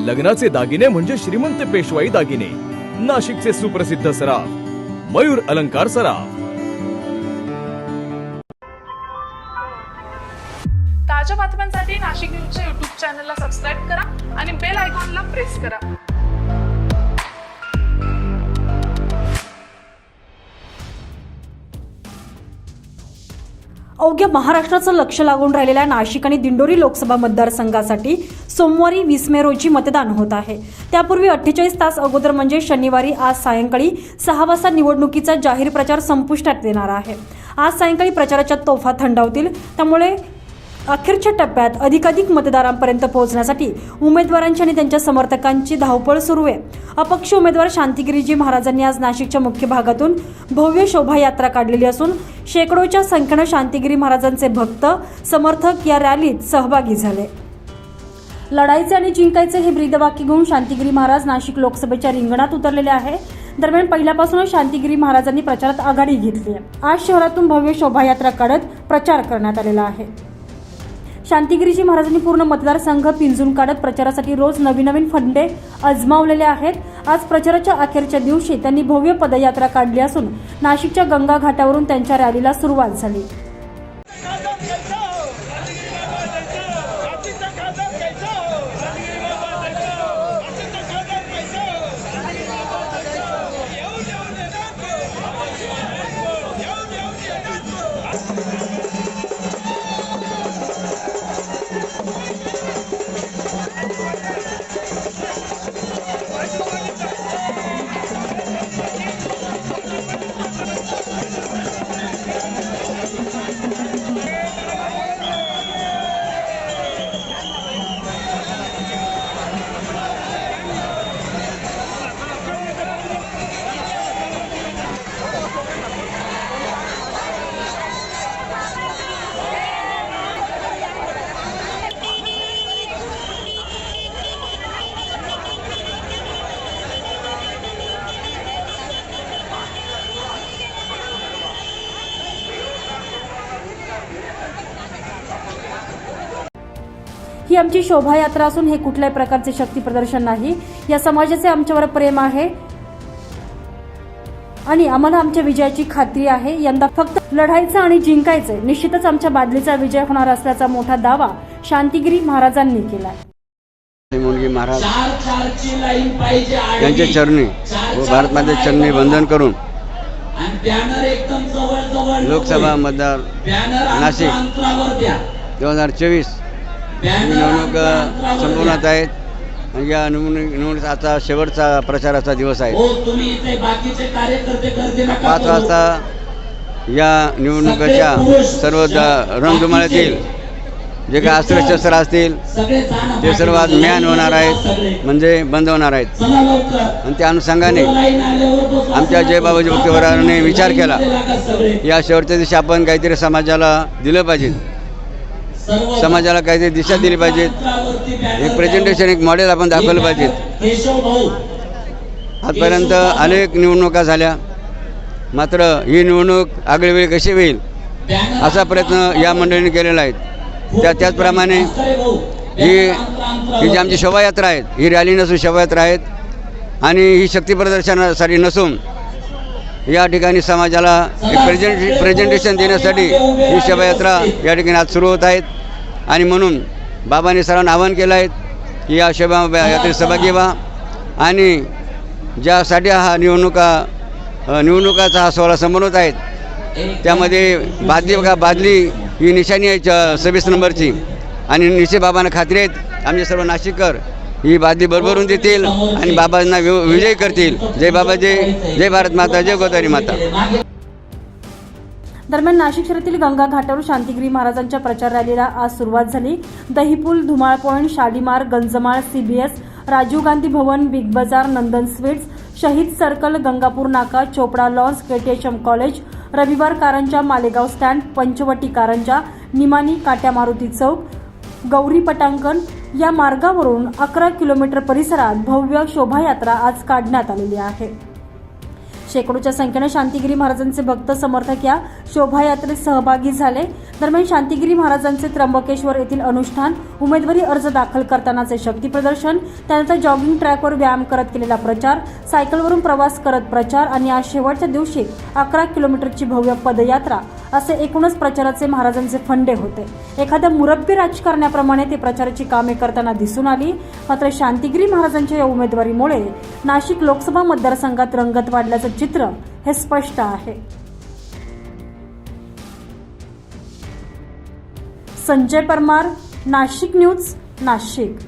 लग्नाचे दागिने म्हणजे श्रीमंत पेशवाई दागिने. नाशिकचे सुप्रसिद्ध सराफ मयूर अलंकार सराफ. ताज्या बातम्यांसाठी नाशिक न्यूजच्या YouTube चॅनलला सबस्क्राईब करा आणि बेल आयकॉनला प्रेस करा. अवघ्या महाराष्ट्राचं लक्ष लागून राहिलेल्या नाशिक आणि दिंडोरी लोकसभा मतदारसंघासाठी सोमवारी 20 मे रोजी मतदान होत आहे. त्यापूर्वी 48 तास अगोदर म्हणजे शनिवारी आज सायंकाळी 6 वाजता निवडणुकीचा जाहीर प्रचार संपुष्टात येणार आहे. आज सायंकाळी प्रचाराच्या तोफा थंडावतील. त्यामुळे अखेरच्या टप्प्यात अधिकाधिक मतदारांपर्यंत पोहोचण्यासाठी उमेदवारांची आणि त्यांच्या समर्थकांची धावपळ सुरू आहे. अपक्ष उमेदवार शांतिगिरीजी महाराजांनी आज नाशिकच्या मुख्य भागातून भव्य शोभायात्रा काढलेली असून शेकडोच्या संख्येनं शांतिगिरी महाराजांचे भक्त समर्थक या रॅलीत सहभागी झाले. लढायचे आणि जिंकायचे हे ब्रीदवाक्य घेऊन शांतिगिरी महाराज नाशिक लोकसभेच्या रिंगणात उतरलेले आहे. दरम्यान पहिल्यापासूनच शांतिगिरी महाराजांनी प्रचारात आघाडी घेतली आहे. आज शहरातून भव्य शोभायात्रा काढत प्रचार करण्यात आलेला आहे. शांतिगिरीजी महाराजांनी पूर्ण मतदारसंघ पिंजून काढत प्रचारासाठी रोज नवीन फंडे आजमावलेले आहेत. आज प्रचाराच्या अखेरच्या दिवशी त्यांनी भव्य पदयात्रा काढली असून नाशिकच्या गंगा घाटावरून त्यांच्या रॅलीला सुरुवात झाली. ही आमची शोभायात्रा असून हे कुठल्याही प्रकारचे शक्ती प्रदर्शन नाही. या समाजाचे आमच्यावर प्रेम आहे आणि आम्हाला आमच्या विजयाची खात्री आहे. यंदा फक्त लढायचं आणि जिंकायचं. निश्चितच आमच्या बादलीचा विजय होणार असल्याचा मोठा दावा शांतिगिरी महाराजांनी केला. मुलगी महाराज यांचे चरणी व भारत मातेचे चरणी वंदन करून लोकसभा मतदार नाशिक 2024 निवडणूक संपवण्यात आहेत. या निवडणुकीचा आता शेवटचा प्रचाराचा दिवस आहे. 5 वाजता या निवडणुकीच्या सर्व रणधुमाळीतील जे काही अस्त्रशस्त्र असतील ते सर्व आज म्यान होणार आहेत, म्हणजे बंद होणार आहेत. आणि त्या अनुषंगाने आमच्या जयबाबाजी भक्तवरांनी विचार केला या शेवटच्या दिवशी आपण काहीतरी समाजाला दिलं पाहिजे, समाजाला काहीतरी दिशा दिली पाहिजे, एक प्रेझेंटेशन, एक मॉडेल आपण दाखवलं पाहिजे. आजपर्यंत अनेक निवडणुका झाल्या, मात्र ही निवडणूक आगळीवेगळी कशी होईल असा प्रयत्न या मंडळींनी केलेला आहे. त्याचप्रमाणे ही जी आमची शोभायात्रा आहेत, ही रॅली नसून शोभायात्रा आहेत आणि ही शक्ती प्रदर्शनासाठी नसून या ठिकाणी समाजाला एक प्रेझेंटेशन देण्यासाठी ही शोभायात्रा या ठिकाणी आज सुरू होत आहेत. आणि म्हणून बाबांनी सर्वांना आवाहन केलं आहे की या शोभायात्रेत सहभागी व्हा आणि ज्यासाठी हा निवडणुकाचा हा सोहळा संपन्न होत आहेत त्यामध्ये बादली ही निशाणी आहे 26 नंबरची. आणि निश्चित बाबांना खात्री आहेत आमचे सर्व नाशिककर ही बादली भरभरून देतील आणि बाबांना विजयी करतील. जय बाबाजी, जय भारत माता, जय गोदावरी माता. दरम्यान नाशिक शहरातील गंगा घाटावर शांतिगिरी महाराजांच्या प्रचार रॅलीला आज सुरुवात झाली. दहीपूल, Dhumal point, Shalimar, गंजमाळ, CBS, Rajiv Gandhi Bhavan, big बाजार, नंदन स्वीट्स, शहीद सर्कल, गंगापूर नाका, चोपडा लॉन्स, KTHM कॉलेज, रविवार कारंजा, मालेगाव स्टँड, पंचवटी कारंजा, निमानी, काट्या मारुती चौक, गौरी पटांगण या मार्गावरून 11 किलोमीटर परिसरात भव्य शोभायात्रा आज काढण्यात आलेली आहे. शेकडोच्या संख्येने शांतिगिरी महाराजांचे भक्त समर्थक या शोभायात्रेत सहभागी झाले. दरम्यान शांतिगिरी महाराजांचे त्र्यंबकेश्वर येथील अनुष्ठान उमेदवारी अर्ज दाखल करतानाचे शक्ती प्रदर्शन, त्यानंतर जॉगिंग ट्रॅकवर व्यायाम करत केलेला प्रचार, सायकलवरून प्रवास करत प्रचार आणि आज शेवटच्या दिवशी 11 किलोमीटरची भव्य पदयात्रा असे एकूणच प्रचाराचे महाराजांचे फंडे होते. एखाद्या मुरब्बी राजकारण्याप्रमाणे ते प्रचाराची कामे करताना दिसून आली. मात्र शांतिगिरी महाराजांच्या या उमेदवारीमुळे नाशिक लोकसभा मतदारसंघात रंगत वाढल्याचं चित्र हे स्पष्ट आहे. संजय परमार, नाशिक न्यूज, नाशिक.